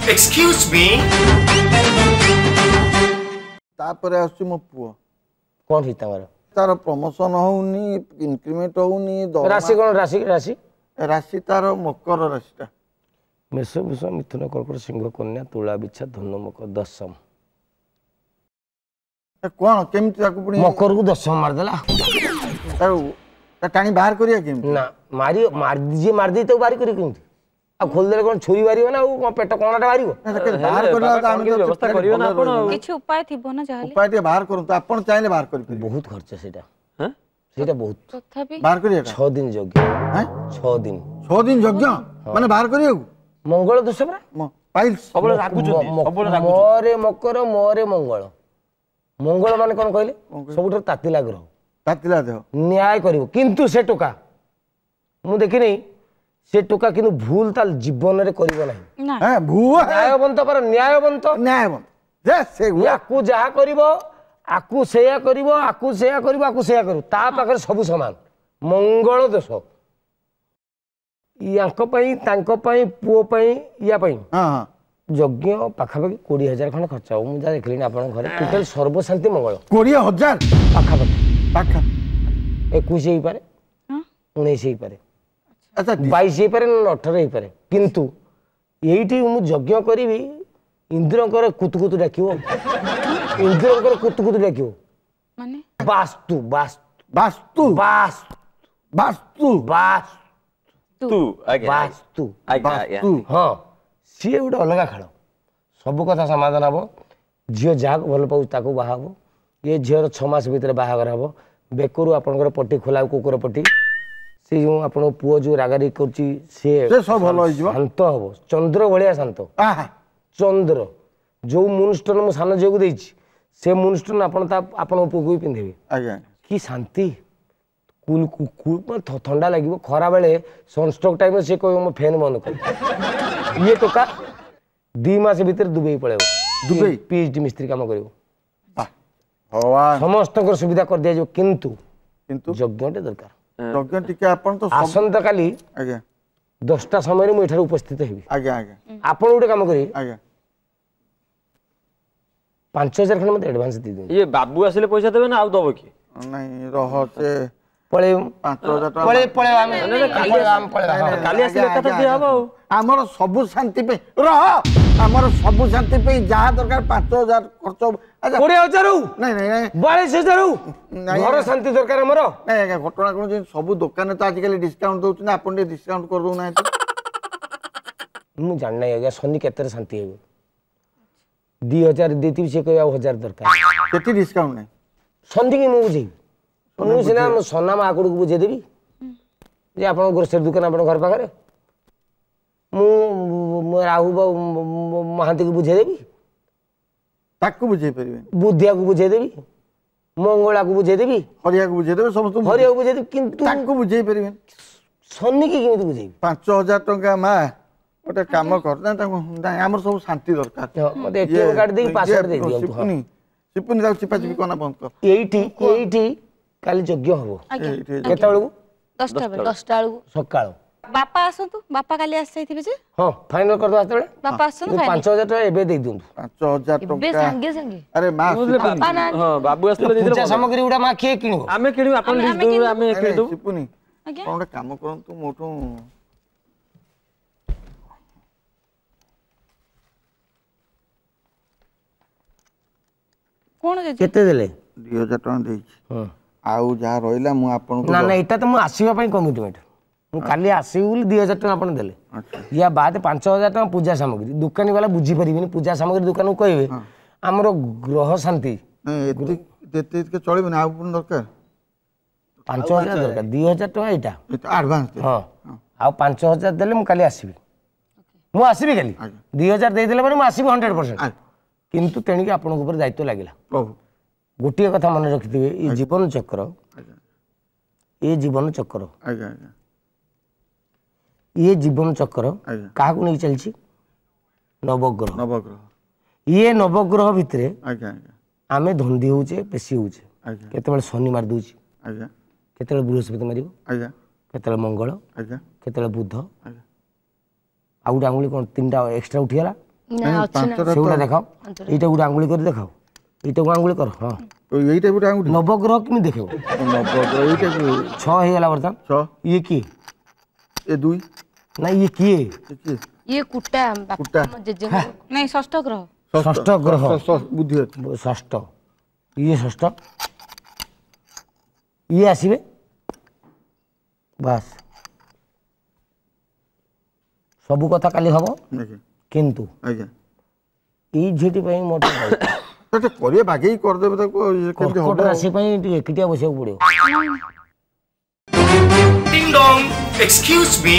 Excuse me. तापर आसु मो पुओ कौन थी तमर तार प्रमोशन होउनी इंक्रीमेंट होउनी राशि कौन राशि राशि राशि तार मकर राशिटा मेष वृष मिथुन कर्कट सिंह कन्या तुला बिच्छा धनु मकर दशम कौन केमती ताकू पुणी मकर को दशम मारदेला टाणी बाहर करिया केमती ना मारी मार दी तो बारी करी केमती आ खोल देले कोन छुरी बारियो ना ओ पेट कोणाटा बारियो बाहर करला त हम व्यवस्था करियो ना आपण किछु उपाय थिबो ना जाहले उपाय ते बाहर करू त आपण चाहिले बाहर करि बहुत खर्च सेटा हैं सेटा बहुत तथापि बाहर करिया 6 दिन यज्ञ हैं 6 दिन 6 दिन यज्ञ माने बाहर करिया मंगल दोष परा पाइल्स सबले रागुचोती सबले रागुचोती मोरे मकर मोरे मंगल मंगल माने कोन कहले सबुठ तातिला ग्रह तातिला देह न्याय करिवो किंतु से टोका मु देखि नै से टोका किंतु भूल ताल जीवन रे करिवो नाही ना हैं भुआ न्यायवंत पर न्यायवंत न्यायवंत जे से याकू जहा करिवो आकू सेया करिवो आकू सेया करिवो आकू सेया करू ता पाखर सब समान मंगल दोष याक पई तांको पई पुओ पई या पई हां हां यज्ञ पाखापाखि 20,000 खंड खर्च हो मुझे देखली आपन घरे टोटल सर्वशांति मंगल 20,000 पाखापाखि पाखा 21 ही पारे हां 19 ही पारे अच्छा 22 ही पारे 18 ही पारे किंतु एठी मु यज्ञ करिवि इंद्रकर कुतकुत डाकिवो इंद्रकर कुतकुत डाकिवो माने वास्तु वास्तु वास्तु वास्तु वास्तु वास्तु तू आगे वास्तु आगे वास्तु हाँ सी गोटे अलग खेल सब कथा समाधान हम झील जहाँ भल पाऊ ताकू बाहा ये झीर 6 मास भितर बाहागर हम बेकरू आपंकर पट्टी खोला कुकुर पट्टी से जो आप पुओ जो रागारी कर सब भल हो शांत हम चंद्र भाया शांत आहा चंद्र जो मूनस्टोन मो सान झील को देछि से मूनस्टोन आपण पुओ को पिंधेबे आज्ञा कि शांति कूल कूल ठंडा लगे खरा बेले सनस्ट्रोक टाइम से कह मो फैन बंद कर ये टोका 2 मास भीतर दुबई पड़े दुबई पीएचडी मिस्त्री काम कर भगवान समस्त सुविधा कर दिया किंतु किंतु यज्ञटे दरकार यज्ञ टिके आपण तो आसंता काली आज्ञा 10टा समय मुझे उपस्थित हेबी आज्ञा आज्ञा आपण गोटे काम करी आज्ञा 5,000 खंड मत एडवांस दे दिन ये बाबू आसिले पैसा देबे ना आउ दबो की नहीं रह से पळे 5,000 पळे पळे आम काली आसिले कथा दिया हबो हमर सब शांति पे रह हमर सब शांति पे जहां दरकार 5,000 खर्च अच्छा 20,000 नहीं नहीं नहीं 42,000 घर शांति दरकार हमरो नहीं आज्ञा घटना कोन जे सब दुकान तो आजकल डिस्काउंट दउछ ना आपण डिस्काउंट कर दउ ना मु जान नहीं आज्ञा शनि केतर शांति हेबो 2,000 देती से कह 1,000 दरकार केती डिस्काउंट नहीं सन्धि की मुझे मुझे सीना सोना आकड़ को बुझे देवी जे आप ग्रोसरी दुकान आप घर पाखे मु राहु महांती को बुझे देवी ताकू बुझे परिबे बुद्धिया को बुझे देवी मंगला को बुझे देवी हरिया को बुझे देबे समस्त हरिया को बुझे देवी किंतु ताकू बुझे परिबे सन्नी की केमिति बुझेबी 5,000 टंका मा गोटे काम करता आमर सब शांति दरकार मत एटीएम कार्ड दे पासवर्ड दे दियो सिपुनी सिपुनी दाउ चिपा चिपी कोना बंद कर एईटी काली यज्ञ हबो केते बेलू 10टा बेले सकाळ बापा आसंतु बापा काली आस जाइथिबे जे हां फाइनल कर दो आते बापा आसंतु 5,000 टका एबे दे दियो 5,000 बे टंका संगे संगे अरे मा बापा ना हां बाबू आसिले दे पूजा सामग्री उडा मा के किनिबो आमे किनु आपण लिस्ट दउ आमे किनु दउ सिपुनी आज्ञा कोन काम करंतु मोटू कोन जे केते देले 2,000 टंका देछि हां आउ जहा रहिला मु आपन को ना ना एटा तो मु आसीबा पई कमिटमेंट मु काली आसी बोली 2,000 टका आपण देले या बाद 5,000 टका पूजा सामग्री दुकानी वाला बुझी परिबिनी पूजा सामग्री दुकान को कहबे हमरो ग्रह शांति नहीं देते के चलिबे ना आपन दरकार 5,000 दरकार 2,000 टका एटा एडवांस हां आ 5,000 देले मु काली आसीबी मु आसीबी काली 2,000 दे देले माने मु आसीबी 100% किंतु तेणी के आपन ऊपर दायित्व लागिला प्रभु गोटे कथा मन रखिथिबे ये जीवन चक्र ये जीवन चक्र आज्ञा आज्ञा ये जीवन चक्र आज्ञा क्या नहीं चलती नवग्रह नवग्रह ये नवग्रह भितर आज्ञा आज्ञा आमे धंदी होचे पेशी होचे आज्ञा केतबेले शनि मार दूची आज्ञा केतबेले बृहस्पति मारिबो आज्ञा केतबेले मंगल आज्ञा केतबेले बुध आज्ञा आ गोटे आंगुली कौन 3टा एक्सट्रा उठीगला ନା ଅଛି ନା ସେଗୁଡ଼ା ଦେଖାଅ ଏଇଟା ଗୋଟେ ଆଙ୍ଗୁଳି କରି ଦେଖାଅ ଏଇଟାକୁ ଆଙ୍ଗୁଳି କର ହଁ এইটা গোটে আঙুঠি ନବଗ୍ରହ କେମିତି ଦେଖେଇବ এইটা 6 ହେଇଗଲା ବର୍ତ୍ତମାନ 6 ଇଏ କିଏ এ 2 ନା ଇଏ କିଏ কি ଇଏ କୁଟା କୁଟା। ବାପା ଜେଜେ ନାଇଁ ଷଷ୍ଠ ଗ୍ରହ ଷଷ୍ଠ ଗ୍ରହ বুদ্ধি আছে ଷଷ୍ଠ ଇଏ ଷଷ୍ଠ ଇଏ ଆସିବେ ବାସ୍ ସବୁ କଥା କାଲି ହବ আজ্ঞা କିନ୍ତୁ আজ্ঞা ଏଇ ଝିଅଟି ପାଇଁ ମୋର এটা করিয়ে বাগেই করদেবে তাকে কেমতি କର୍କଟ হবে ରାଶି ପାଇଁ ଟିକେ ଏକିଟିଆ ବସିବାକୁ ପଡ଼ିବ Ding dong, excuse me.